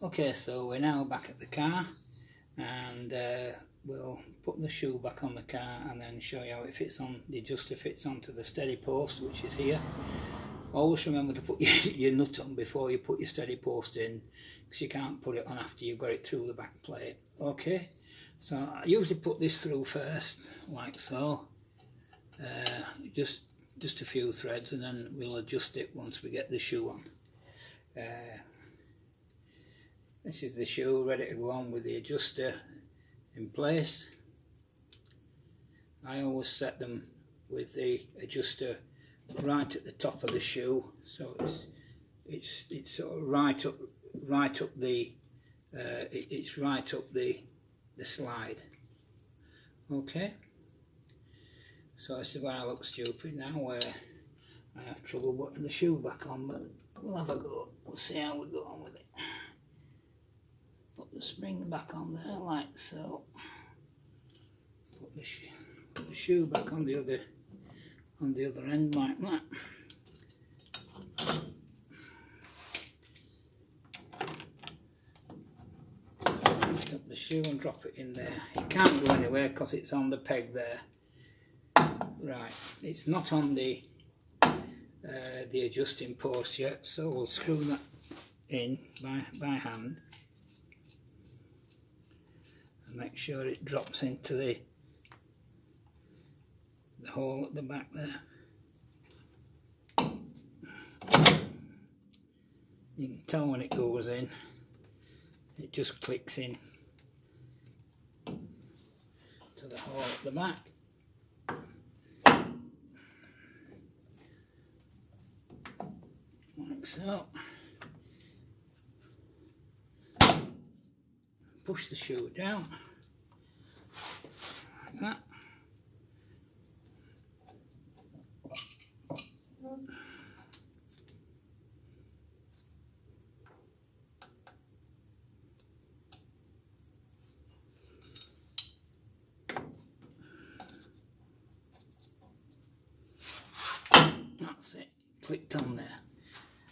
Okay, so we're now back at the car, and we'll put the shoe back on the car and then show you how it fits on. The adjuster fits onto the steady post, which is here. Always remember to put your nut on before you put your steady post in, because you can't put it on after you've got it through the back plate. Okay, so I usually put this through first, like so, just a few threads, and then we'll adjust it once we get the shoe on. This is the shoe ready to go on with the adjuster in place. I always set them with the adjuster right at the top of the shoe, so it's sort of right up the it's right up the slide. Okay, so this is why I look stupid now, where I have trouble putting the shoe back on, but we'll have a go. We'll see how we go on with it. Put the spring back on there like so. Put the shoe back on the other end like that. Lift up the shoe and drop it in there. It can't go anywhere because it's on the peg there. Right, it's not on the adjusting post yet, so we'll screw that in by hand and make sure it drops into the hole at the back there. You can tell when it goes in, it just clicks in to the hole at the back. Like so. Push the shoe down like that. That's it, clicked on there.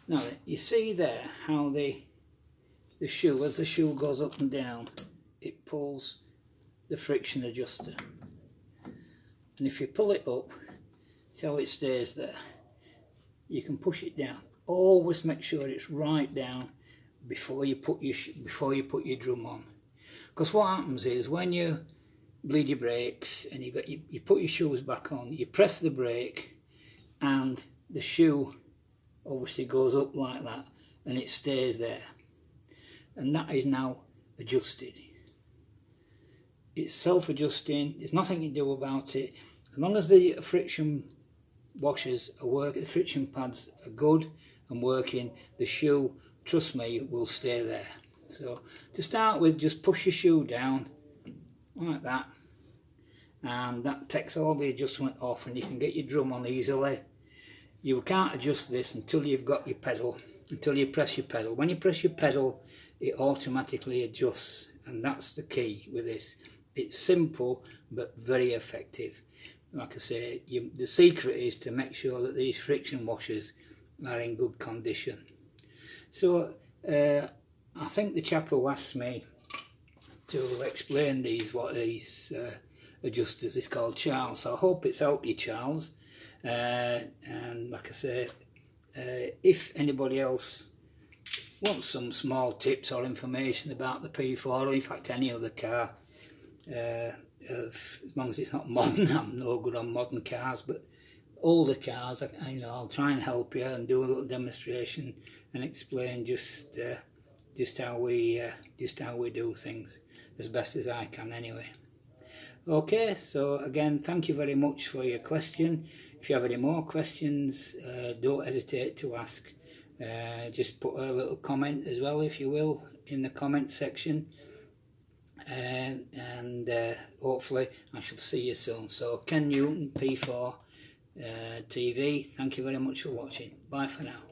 Now you see there how the shoe, as the shoe goes up and down, it pulls the friction adjuster, and if you pull it up, see how it stays there. You can push it down. Always make sure it's right down before you put your drum on, because what happens is when you bleed your brakes and you put your shoes back on, you press the brake and the shoe obviously goes up like that and it stays there, and that is now adjusted. It's self-adjusting, there's nothing you do about it. As long as the friction washers are working, the friction pads are good and working, the shoe, trust me, will stay there. So to start with, just push your shoe down like that, and that takes all the adjustment off, and you can get your drum on easily. You can't adjust this until you've got your pedal, until you press your pedal. When you press your pedal, it automatically adjusts, and that's the key with this. It's simple but very effective. Like I say, the secret is to make sure that these friction washers are in good condition. So I think the chap who asked me to explain what these adjusters is called Charles. So I hope it's helped you, Charles. And like I say, if anybody else wants some small tips or information about the P4, or in fact any other car, as long as it's not modern, I'm no good on modern cars, but older cars, I'll try and help you and do a little demonstration and explain just how we do things as best as I can anyway. Okay, so again, thank you very much for your question. If you have any more questions, don't hesitate to ask. Just put a little comment as well, if you will, in the comment section. And hopefully I shall see you soon. So Ken Newton, P4 TV, thank you very much for watching. Bye for now.